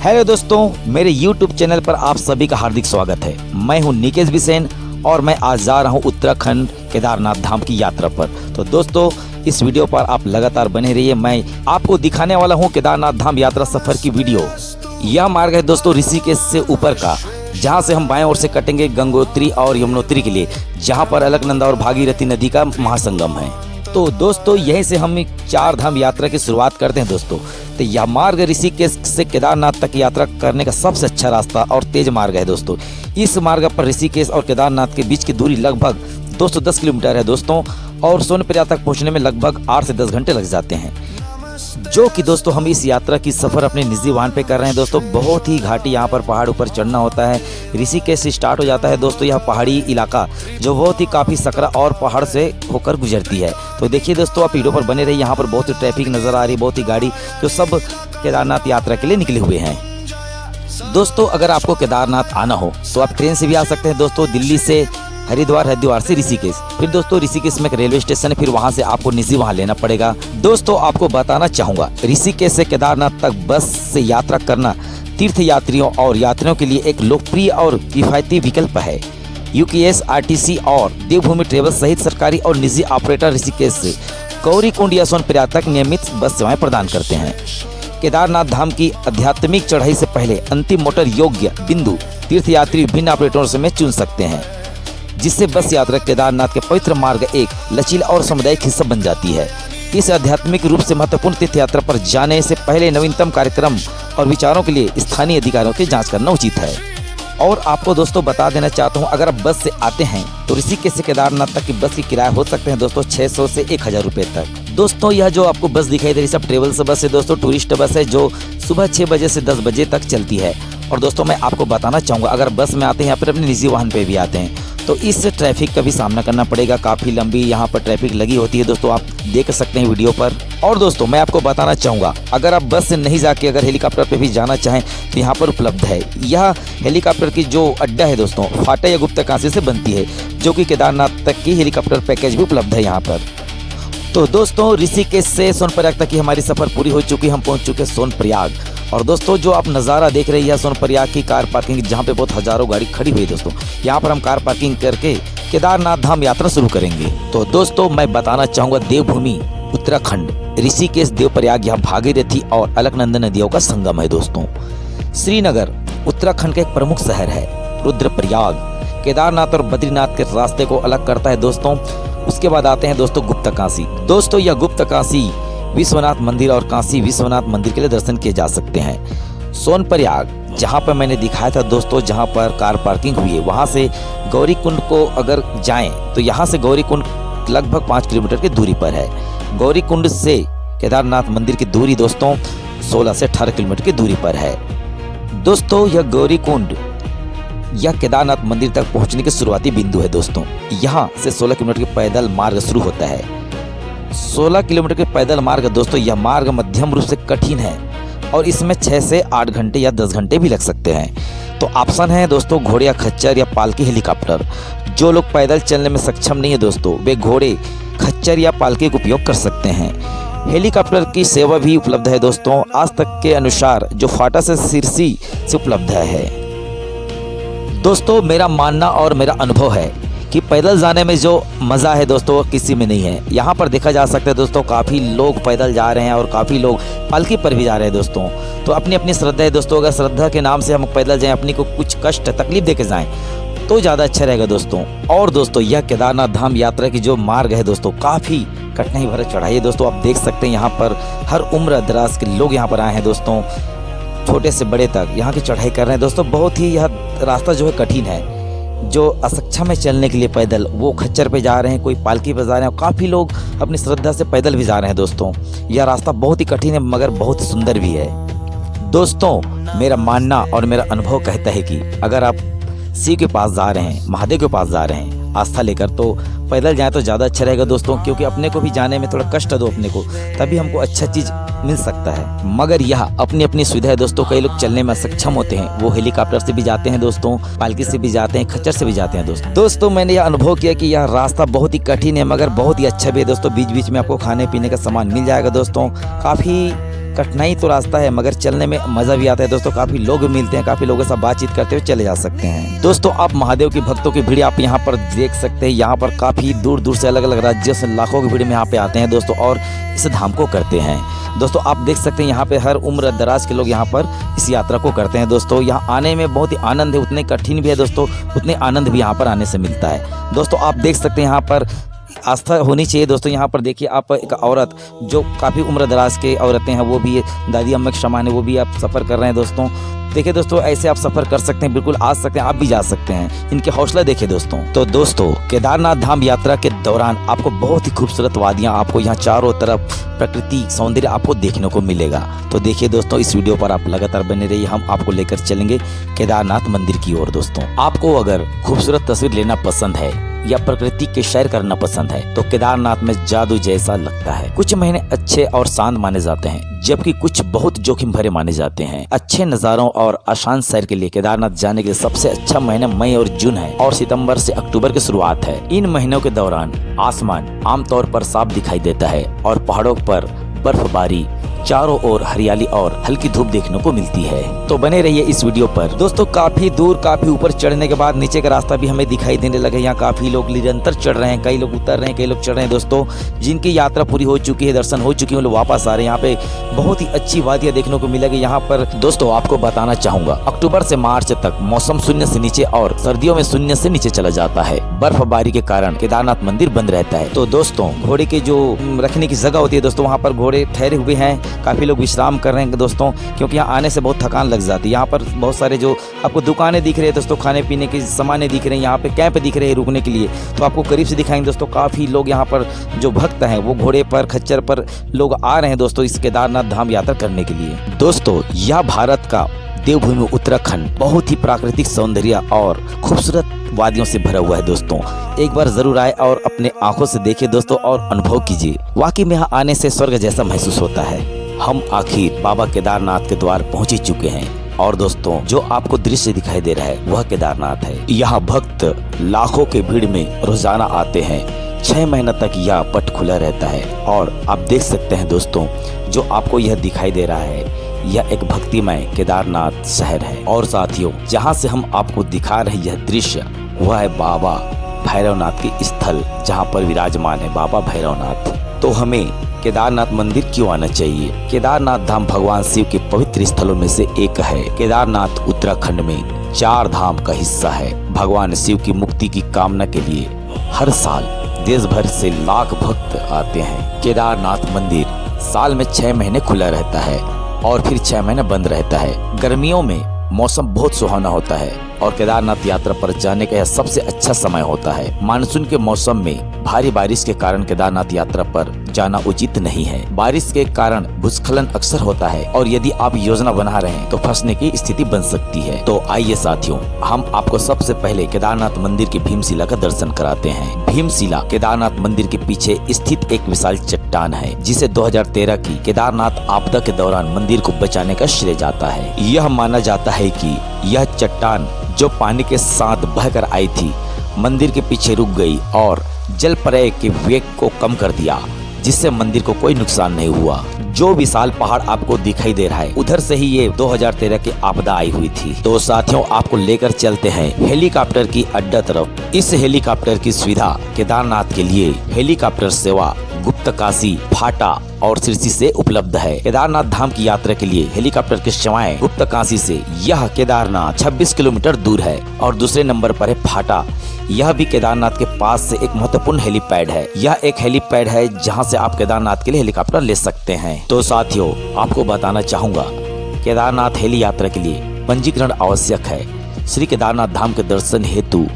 Hello दोस्तों, मेरे YouTube channel पर आप सभी का हार्दिक स्वागत है। मैं हूं निकेश बिसेन और मैं आज जा रहा हूं उत्तराखंड केदारनाथ धाम की यात्रा पर। तो दोस्तों, इस वीडियो पर आप लगातार बने रहिए। मैं आपको दिखाने वाला हूं केदारनाथ धाम यात्रा सफर की वीडियो। यह मार्ग है दोस्तों ऋषिकेश से ऊपर का, जहां से हम बाएं ओर से कटेंगे गंगोत्री और यमुनोत्री के लिए, जहां पर अलकनंदा और भागीरथी नदी का महासंगम है। तो दोस्तों, यहीं से हम चार धाम यात्रा की शुरुआत करते हैं दोस्तों। तो यह मार्ग ऋषिकेश से केदारनाथ तक यात्रा करने का सबसे अच्छा रास्ता और तेज मार्ग है दोस्तों। इस मार्ग पर ऋषिकेश और केदारनाथ के बीच की दूरी लगभग 210 किलोमीटर है दोस्तों, और सोनप्रयाग तक पहुंचने में लगभग 8 से 10 घंटे लग जाते हैं। जो कि दोस्तों हम इस यात्रा की सफ़र अपने निजी वाहन पे कर रहे हैं दोस्तों। बहुत ही घाटी यहाँ पर पहाड़ ऊपर चढ़ना होता है। ऋषिकेश से स्टार्ट हो जाता है दोस्तों यह पहाड़ी इलाका, जो बहुत ही काफ़ी सकरा और पहाड़ से होकर गुजरती है। तो देखिए दोस्तों, आप वीडियो पर बने रहिए। यहाँ पर बहुत ही ट्रैफिक नज़र आ रही है, बहुत ही गाड़ी, जो सब केदारनाथ यात्रा के लिए निकले हुए हैं। दोस्तों, अगर आपको केदारनाथ आना हो तो आप ट्रेन से भी आ सकते हैं दोस्तों, दिल्ली से हरिद्वार, हरिद्वार से ऋषिकेश। फिर दोस्तों ऋषिकेश में एक रेलवे स्टेशन है, फिर वहां से आपको निजी वाहन लेना पड़ेगा। दोस्तों, आपको बताना चाहूंगा, ऋषिकेश से केदारनाथ तक बस से यात्रा करना तीर्थ यात्रियों और यात्रियों के लिए एक लोकप्रिय और किफायती विकल्प है। यूकेएस, आरटीसी और देवभूमि ट्रेवल्स सहित सरकारी और निजी ऑपरेटर ऋषिकेश से गौरीकुंड या सोनप्रयाग तक नियमित बस सेवाएं प्रदान करते हैं। केदारनाथ धाम की आध्यात्मिक चढ़ाई से पहले अंतिम मोटर योग्य बिंदु तीर्थयात्री विभिन्न ऑपरेटरों से चुन सकते हैं, जिससे बस यात्रा केदारनाथ के पवित्र मार्ग एक लचीला और सामुदायिक हिस्सा बन जाती है। इस आध्यात्मिक रूप से महत्वपूर्ण तीर्थ यात्रा पर जाने से पहले नवीनतम कार्यक्रम और विचारों के लिए स्थानीय अधिकारियों की जांच करना उचित है। और आपको दोस्तों बता देना चाहता हूं, अगर आप बस से आते हैं तो ऋषिकेश से केदारनाथ तक की बस की किराया हो सकते हैं दोस्तों 600 से 1000 रुपये तक। दोस्तों, यह जो आपको बस दिखाई दे रही है सब ट्रेवल्स बस है दोस्तों, टूरिस्ट बस है, जो सुबह 6 बजे से 10 बजे तक चलती है। और दोस्तों, मैं आपको बताना चाहूँगा, अगर बस में आते हैं या फिर अपने निजी वाहन पे भी आते हैं तो इस ट्रैफिक का भी सामना करना पड़ेगा। काफ़ी लंबी यहाँ पर ट्रैफिक लगी होती है दोस्तों, आप देख सकते हैं वीडियो पर। और दोस्तों, मैं आपको बताना चाहूँगा, अगर आप बस से नहीं जाके अगर हेलीकॉप्टर पे भी जाना चाहें तो यहाँ पर उपलब्ध है। यह हेलीकॉप्टर की जो अड्डा है दोस्तों, फाटा या गुप्तकाशी से बनती है, जो कि केदारनाथ तक की हेलीकॉप्टर पैकेज भी उपलब्ध है यहाँ पर। तो दोस्तों, ऋषिकेश से सोनप्रयाग तक की हमारी सफ़र पूरी हो चुकी, हम पहुँच चुके सोनप्रयाग। और दोस्तों, जो आप नज़ारा देख रहे हैं सोनप्रयाग की कार पार्किंग, जहाँ पे बहुत हज़ारों गाड़ी खड़ी हुई है दोस्तों, यहाँ पर हम कार पार्किंग करके केदारनाथ धाम यात्रा शुरू करेंगे। तो दोस्तों, मैं बताना चाहूँगा, देवभूमि उत्तराखंड ऋषिकेश देवप्रयाग यहाँ भागीरथी और अलकनंदा नदियों का संगम है दोस्तों। श्रीनगर उत्तराखंड का एक प्रमुख शहर है। रुद्रप्रयाग केदारनाथ और बद्रीनाथ के रास्ते को अलग करता है दोस्तों। उसके बाद आते हैं दोस्तों गुप्तकाशी। दोस्तों, यह गुप्तकाशी विश्वनाथ मंदिर और काशी विश्वनाथ मंदिर के लिए दर्शन किए जा सकते हैं। सोनप्रयाग, जहां पर मैंने दिखाया था दोस्तों, जहां पर कार पार्किंग हुई है, वहां से गौरीकुंड को अगर जाएं तो यहां से गौरीकुंड लगभग 5 किलोमीटर की दूरी पर है। गौरीकुंड से केदारनाथ मंदिर की दूरी दोस्तों 16 से 18 किलोमीटर की दूरी पर है। दोस्तों, यह गौरीकुंड यह केदारनाथ मंदिर तक पहुंचने के शुरुआती बिंदु है दोस्तों। यहाँ से 16 किलोमीटर के पैदल मार्ग शुरू होता है। 16 किलोमीटर के पैदल मार्ग दोस्तों, यह मार्ग मध्यम रूप से कठिन है और इसमें 6 से 8 घंटे या 10 घंटे भी लग सकते हैं। तो ऑप्शन है दोस्तों घोड़े या खच्चर या पालकी हेलीकॉप्टर। जो लोग पैदल चलने में सक्षम नहीं है दोस्तों, वे घोड़े, खच्चर या पालकी का उपयोग कर सकते हैं। हेलीकॉप्टर की सेवा भी उपलब्ध है दोस्तों, आज तक के अनुसार, जो फाटा से सिरसी से उपलब्ध है। दोस्तों, मेरा मानना और मेरा अनुभव है कि पैदल जाने में जो मज़ा है दोस्तों किसी में नहीं है। यहाँ पर देखा जा सकता है दोस्तों, काफ़ी लोग पैदल जा रहे हैं और काफ़ी लोग पालकी पर भी जा रहे हैं दोस्तों। तो अपनी अपनी श्रद्धा है दोस्तों, अगर श्रद्धा के नाम से हम पैदल जाएं, अपनी को कुछ कष्ट तकलीफ दे के जाएँ तो ज़्यादा अच्छा रहेगा दोस्तों। और दोस्तों, यह केदारनाथ धाम यात्रा की जो मार्ग है दोस्तों, काफ़ी कठिनाई भरा चढ़ाई है दोस्तों। आप देख सकते हैं यहाँ पर हर उम्र दराज के लोग यहाँ पर आए हैं दोस्तों, छोटे से बड़े तक यहाँ की चढ़ाई कर रहे हैं दोस्तों। बहुत ही यह रास्ता जो है कठिन है। जो असक्षम है चलने के लिए पैदल, वो खच्चर पे जा रहे हैं, कोई पालकी पे जा रहे हैं, और काफ़ी लोग अपनी श्रद्धा से पैदल भी जा रहे हैं दोस्तों। यह रास्ता बहुत ही कठिन है मगर बहुत सुंदर भी है दोस्तों। मेरा मानना और मेरा अनुभव कहता है कि अगर आप शिव के पास जा रहे हैं, महादेव के पास जा रहे हैं आस्था लेकर, तो पैदल जाएं तो ज़्यादा अच्छा रहेगा दोस्तों, क्योंकि अपने को भी जाने में थोड़ा कष्ट दो अपने को, तभी हमको अच्छा चीज़ मिल सकता है। मगर यह अपनी अपनी सुविधा है दोस्तों। कई लोग चलने में सक्षम होते हैं, वो हेलीकॉप्टर से भी जाते हैं दोस्तों, पालकी से भी जाते हैं, खच्चर से भी जाते हैं दोस्तों। मैंने यह अनुभव किया कि यह रास्ता बहुत ही कठिन है मगर बहुत ही अच्छा भी है दोस्तों। बीच बीच में आपको खाने पीने का सामान मिल जाएगा दोस्तों। काफ़ी कठिनाई तो रास्ता है मगर चलने में मजा भी आता है दोस्तों। काफी लोग भी मिलते हैं, काफी लोगों के साथ बातचीत करते हुए चले जा सकते हैं। दोस्तों आप महादेव की भक्तों की भीड़ आप यहाँ पर देख सकते हैं। यहाँ पर काफी दूर दूर से अलग अलग राज्यों से लाखों की भीड़ में यहाँ पे आते हैं दोस्तों और इस धाम को करते हैं। दोस्तों आप देख सकते हैं यहाँ पे हर उम्र दराज के लोग यहाँ पर इस यात्रा को करते हैं दोस्तों। यहाँ आने में बहुत ही आनंद है, उतने कठिन भी है दोस्तों, उतने आनंद भी यहाँ पर आने से मिलता है। दोस्तों आप देख सकते हैं यहाँ पर आस्था होनी चाहिए दोस्तों। यहाँ पर देखिए आप एक औरत जो काफ़ी उम्र दराज के औरतें हैं वो भी दादी अम्मा के समान है, वो भी आप सफ़र कर रहे हैं दोस्तों। देखिए दोस्तों ऐसे आप सफ़र कर सकते हैं, बिल्कुल आ सकते हैं, आप भी जा सकते हैं। इनके हौसला देखिए दोस्तों। तो दोस्तों केदारनाथ धाम यात्रा के दौरान आपको बहुत ही खूबसूरत वादियाँ, आपको यहाँ चारों तरफ प्रकृति सौंदर्य आपको देखने को मिलेगा। तो देखिए दोस्तों इस वीडियो पर आप लगातार बने रहिए, हम आपको लेकर चलेंगे केदारनाथ मंदिर की ओर। दोस्तों आपको अगर खूबसूरत तस्वीर लेना पसंद है या प्रकृति के सैर करना पसंद है तो केदारनाथ में जादू जैसा लगता है। कुछ महीने अच्छे और शांत माने जाते हैं जबकि कुछ बहुत जोखिम भरे माने जाते हैं। अच्छे नज़ारों और आसान सैर के लिए केदारनाथ जाने के लिए सबसे अच्छा महीना मई और जून है और सितंबर से अक्टूबर की शुरुआत है। इन महीनों के दौरान आसमान आमतौर पर साफ दिखाई देता है और पहाड़ों पर बर्फबारी, चारों ओर हरियाली और हल्की धूप देखने को मिलती है। तो बने रहिए इस वीडियो पर। दोस्तों काफी दूर काफी ऊपर चढ़ने के बाद नीचे का रास्ता भी हमें दिखाई देने लगे। यहाँ काफी लोग निरंतर चढ़ रहे हैं, कई लोग उतर रहे हैं, कई लोग चढ़ रहे हैं दोस्तों। जिनकी यात्रा पूरी हो चुकी है, दर्शन हो चुकी है, वो लोग वापस आ रहे हैं। यहाँ पे बहुत ही अच्छी वादियाँ देखने को मिलेगी। यहाँ पर दोस्तों आपको बताना चाहूंगा अक्टूबर से मार्च तक मौसम शून्य से नीचे और सर्दियों में शून्य से नीचे चला जाता है। बर्फबारी के कारण केदारनाथ मंदिर बंद रहता है। तो दोस्तों घोड़े की जो रखने की जगह होती है दोस्तों, वहाँ पर घोड़े ठहरे हुए हैं, काफी लोग विश्राम कर रहे हैं दोस्तों, क्योंकि यहाँ आने से बहुत थकान लग जाती है। यहाँ पर बहुत सारे जो आपको दुकानें दिख रही है दोस्तों, खाने पीने की सामानें दिख रहे हैं, यहाँ पे कैंप दिख रहे हैं रुकने के लिए। तो आपको करीब से दिखाएंगे दोस्तों। काफी लोग यहाँ पर जो भक्त हैं वो घोड़े पर खच्चर पर लोग आ रहे हैं दोस्तों इस केदारनाथ धाम यात्रा करने के लिए। दोस्तों यह भारत का देवभूमि उत्तराखंड बहुत ही प्राकृतिक सौंदर्य और खूबसूरत वादियों से भरा हुआ है दोस्तों। एक बार जरूर आए और अपने आंखों से देखिए दोस्तों और अनुभव कीजिए। वाकई में यहाँ आने से स्वर्ग जैसा महसूस होता है। हम आखिर बाबा केदारनाथ के द्वार पहुंच ही चुके हैं और दोस्तों जो आपको दृश्य दिखाई दे रहा है वह केदारनाथ है। यहाँ भक्त लाखों के भीड़ में रोजाना आते हैं। 6 महीने तक यह पट खुला रहता है और आप देख सकते हैं दोस्तों जो आपको यह दिखाई दे रहा है यह एक भक्तिमय केदारनाथ शहर है। और साथियों जहाँ से हम आपको दिखा रहे यह दृश्य वह है बाबा भैरवनाथ की स्थल, जहाँ पर विराजमान है बाबा भैरवनाथ। तो हमें केदारनाथ मंदिर क्यों आना चाहिए? केदारनाथ धाम भगवान शिव के पवित्र स्थलों में से एक है। केदारनाथ उत्तराखंड में 4 धाम का हिस्सा है। भगवान शिव की मुक्ति की कामना के लिए हर साल देश भर से लाख भक्त आते हैं। केदारनाथ मंदिर साल में 6 महीने खुला रहता है और फिर 6 महीने बंद रहता है। गर्मियों में मौसम बहुत सुहाना होता है और केदारनाथ यात्रा पर जाने का यह सबसे अच्छा समय होता है। मानसून के मौसम में भारी बारिश के कारण केदारनाथ यात्रा पर जाना उचित नहीं है। बारिश के कारण भूस्खलन अक्सर होता है और यदि आप योजना बना रहे हैं तो फंसने की स्थिति बन सकती है। तो आइए साथियों हम आपको सबसे पहले केदारनाथ मंदिर की भीमशिला का दर्शन कराते हैं। भीमशिला केदारनाथ मंदिर के पीछे स्थित एक विशाल चट्टान है जिसे 2013 की केदारनाथ आपदा के दौरान मंदिर को बचाने का श्रेय जाता है। यह माना जाता है कि यह चट्टान जो पानी के साथ बहकर आई थी मंदिर के पीछे रुक गई और जल प्रलय के वेग को कम कर दिया, जिससे मंदिर को कोई नुकसान नहीं हुआ। जो विशाल पहाड़ आपको दिखाई दे रहा है उधर से ही ये 2013 की आपदा आई हुई थी। तो साथियों आपको लेकर चलते हैं हेलीकॉप्टर की अड्डा तरफ। इस हेलीकॉप्टर की सुविधा केदारनाथ के लिए हेलीकॉप्टर सेवा गुप्तकाशी, फाटा और सिरसी से उपलब्ध है। केदारनाथ धाम की यात्रा के लिए हेलीकॉप्टर की सेवाएं गुप्तकाशी से यह केदारनाथ 26 किलोमीटर दूर है और दूसरे नंबर पर है फाटा। यह भी केदारनाथ के पास से एक महत्वपूर्ण हेलीपैड है। यह एक हेलीपैड है जहां से आप केदारनाथ के लिए हेलीकॉप्टर ले सकते हैं। तो साथियों आपको बताना चाहूंगा केदारनाथ हेली यात्रा के लिए पंजीकरण आवश्यक है। श्री केदारनाथ धाम के दर्शन हेतु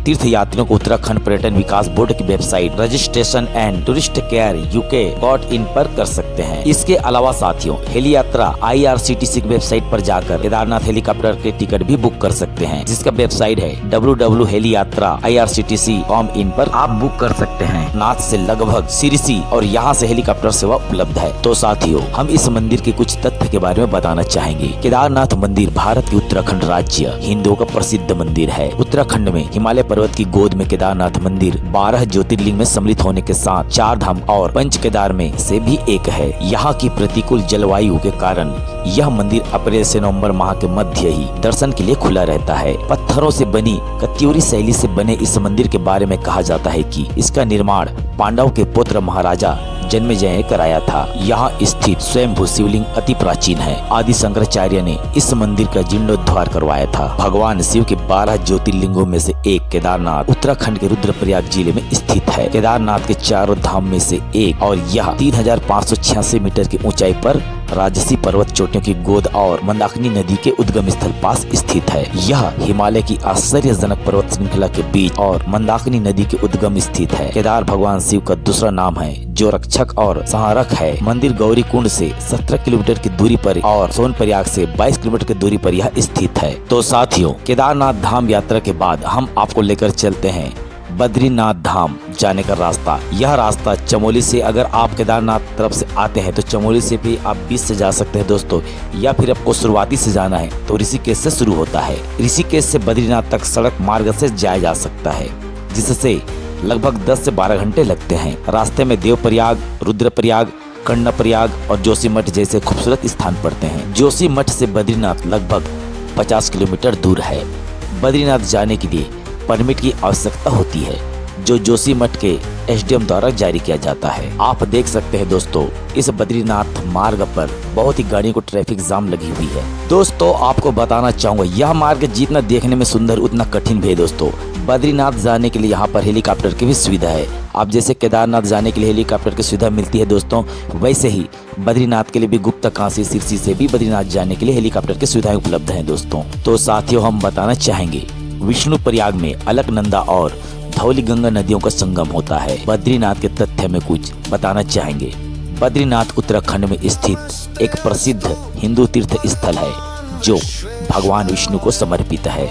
तीर्थ यात्रियों को उत्तराखंड पर्यटन विकास बोर्ड की website registration and tourist care UK.in पर कर सकते हैं। इसके अलावा साथियों हेली यात्रा IRCTC की वेबसाइट पर जाकर केदारनाथ हेलीकॉप्टर के टिकट भी बुक कर सकते हैं, जिसका वेबसाइट है www.heliyatrairctc.com पर आप बुक कर सकते हैं। नाथ से लगभग सिरसी और यहाँ से हेलीकॉप्टर सेवा उपलब्ध है। तो साथियों हम इस मंदिर के कुछ तथ्य के बारे में बताना चाहेंगे। केदारनाथ मंदिर भारत के उत्तराखंड राज्य हिंदुओं का प्रसिद्ध मंदिर है। उत्तराखंड में हिमालय पर्वत की गोद में केदारनाथ मंदिर 12 ज्योतिर्लिंग में सम्मिलित होने के साथ 4 धाम और पंच केदार में से भी एक है। है। यहाँ की प्रतिकूल जलवायु के कारण यह मंदिर अप्रैल से नवंबर माह के मध्य ही दर्शन के लिए खुला रहता है। पत्थरों से बनी कत्यूरी शैली से बने इस मंदिर के बारे में कहा जाता है कि इसका निर्माण पांडव के पुत्र महाराजा जन्मेजय ने कराया था। यहाँ स्थित स्वयंभू शिवलिंग अति प्राचीन है। आदि शंकराचार्य ने इस मंदिर का जीर्णोद्धार करवाया था। भगवान शिव के 12 ज्योतिर्लिंगों में से एक केदारनाथ उत्तराखंड के रुद्रप्रयाग जिले में स्थित है। केदारनाथ के चारों धाम में से एक और यह 3586 मीटर की ऊंचाई पर राजसी पर्वत चोटियों की गोद और मंदाकिनी नदी के उद्गम स्थल पास स्थित है। यह हिमालय की आश्चर्यजनक पर्वत श्रृंखला के बीच और मंदाकिनी नदी के उद्गम स्थित है। केदार भगवान शिव का दूसरा नाम है जो रक्षक और संहारक है। मंदिर गौरी कुंड से 17 किलोमीटर की दूरी पर और सोनप्रयाग से 22 किलोमीटर की दूरी पर यह स्थित है। तो साथियों, केदारनाथ धाम यात्रा के बाद हम आपको लेकर चलते हैं बद्रीनाथ धाम जाने का रास्ता। यह रास्ता चमोली से, अगर आप केदारनाथ तरफ से आते हैं तो चमोली से भी आप 20 से जा सकते हैं दोस्तों, या फिर आपको शुरुआती से जाना है तो ऋषिकेश से शुरू होता है। ऋषिकेश से बद्रीनाथ तक सड़क मार्ग से जाया जा सकता है, जिससे लगभग 10 से 12 घंटे लगते हैं। रास्ते में देवप्रयाग, रुद्रप्रयाग, कर्णप्रयाग और जोशीमठ जैसे खूबसूरत स्थान पड़ते हैं। जोशीमठ से बद्रीनाथ लगभग 50 किलोमीटर दूर है। बद्रीनाथ जाने के लिए परमिट की आवश्यकता होती है, जो जोशीमठ के एसडीएम द्वारा जारी किया जाता है। आप देख सकते हैं दोस्तों, इस बद्रीनाथ मार्ग पर बहुत ही गाड़ियों को ट्रैफिक जाम लगी हुई है। दोस्तों, आपको बताना चाहूँगा, यह मार्ग जितना देखने में सुंदर उतना कठिन भी है। दोस्तों, बद्रीनाथ जाने के लिए यहाँ पर हेलीकॉप्टर की भी सुविधा है। आप जैसे केदारनाथ जाने के लिए हेलीकॉप्टर की सुविधा मिलती है दोस्तों, वैसे ही बद्रीनाथ के लिए भी गुप्ता काशी सिरसी से भी बद्रीनाथ जाने के लिए हेलीकॉप्टर की सुविधाएं उपलब्ध हैं दोस्तों। तो साथियों, हम बताना चाहेंगे, विष्णु प्रयाग में अलकनंदा और धौली गंगा नदियों का संगम होता है। बद्रीनाथ के तथ्य में कुछ बताना चाहेंगे। बद्रीनाथ उत्तराखंड में स्थित एक प्रसिद्ध हिंदू तीर्थ स्थल है जो भगवान विष्णु को समर्पित है।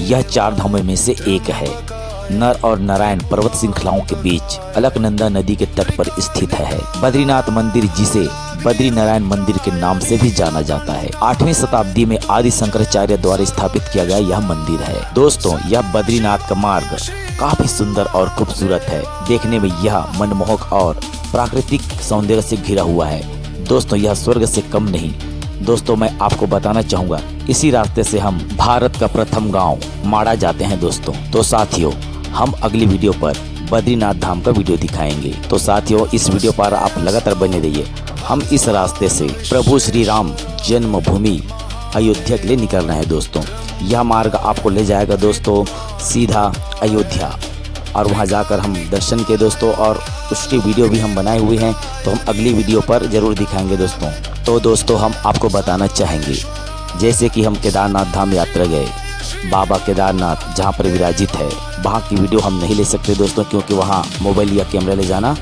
यह 4 धामों में से एक है। नर और नारायण पर्वत श्रृंखलाओं के बीच अलकनंदा नदी के तट पर स्थित है। बद्रीनाथ मंदिर, जिसे बद्री नारायण मंदिर के नाम से भी जाना जाता है, 8वीं शताब्दी में आदि शंकराचार्य द्वारा स्थापित किया गया यह मंदिर है। दोस्तों, यह बद्रीनाथ का मार्ग काफी सुंदर और खूबसूरत है। देखने में यह मनमोहक और प्राकृतिक सौंदर्य से घिरा हुआ है। दोस्तों, यह स्वर्ग से कम नहीं। दोस्तों, मैं आपको बताना चाहूँगा, इसी रास्ते से हम भारत का प्रथम गाँव माड़ा जाते हैं दोस्तों। तो साथियों, हम अगली वीडियो पर बद्रीनाथ धाम का वीडियो दिखाएंगे। तो साथियों, इस वीडियो पर आप लगातार बने रहिए। हम इस रास्ते से प्रभु श्री राम जन्मभूमि अयोध्या के लिए निकल रहे हैं दोस्तों। यह मार्ग आपको ले जाएगा दोस्तों सीधा अयोध्या, और वहां जाकर हम दर्शन के दोस्तों, और उसकी वीडियो भी हम बनाए हुए हैं, तो हम अगली वीडियो पर जरूर दिखाएंगे दोस्तों। तो दोस्तों, हम आपको बताना चाहेंगे, जैसे कि हम केदारनाथ धाम यात्रा गए, बाबा केदारनाथ जहां पर विराजित है, वहां की वीडियो हम नहीं ले सकते दोस्तों, क्योंकि वहां मोबाइल या कैमरा ले जाना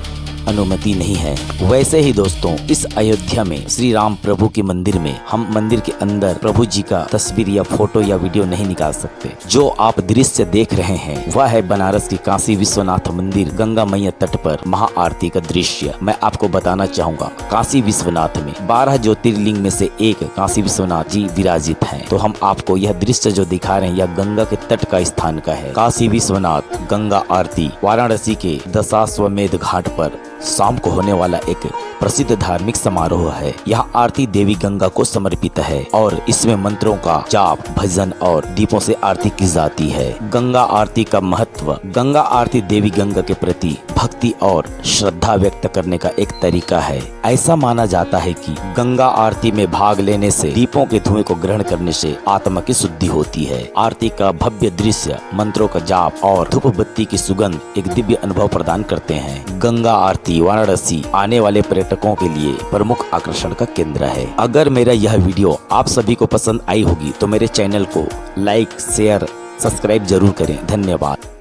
अनुमति नहीं है। वैसे ही दोस्तों, इस अयोध्या में श्री राम प्रभु के मंदिर में हम मंदिर के अंदर प्रभु जी का तस्वीर या फोटो या वीडियो नहीं निकाल सकते। जो आप दृश्य देख रहे हैं वह है बनारस की काशी विश्वनाथ मंदिर गंगा मैया तट पर महाआरती का दृश्य। मैं आपको बताना चाहूँगा, काशी विश्वनाथ में 12 ज्योतिर्लिंग में से एक काशी विश्वनाथ जी विराजित है। तो हम आपको यह दृश्य जो दिखा रहे हैं, यह गंगा के तट का स्थान का है। काशी विश्वनाथ गंगा आरती वाराणसी के दशाश्वमेध घाट पर शाम को होने वाला एक प्रसिद्ध धार्मिक समारोह है। यह आरती देवी गंगा को समर्पित है और इसमें मंत्रों का जाप, भजन और दीपों से आरती की जाती है। गंगा आरती का महत्व, गंगा आरती देवी गंगा के प्रति भक्ति और श्रद्धा व्यक्त करने का एक तरीका है। ऐसा माना जाता है कि गंगा आरती में भाग लेने से, दीपों के धुएं को ग्रहण करने से आत्मा की शुद्धि होती है। आरती का भव्य दृश्य, मंत्रों का जाप और धूप बत्ती की सुगंध एक दिव्य अनुभव प्रदान करते हैं। गंगा आरती वाराणसी आने वाले पर्यटकों के लिए प्रमुख आकर्षण का केंद्र है। अगर मेरा यह वीडियो आप सभी को पसंद आई होगी तो मेरे चैनल को लाइक, शेयर, सब्सक्राइब जरूर करें। धन्यवाद।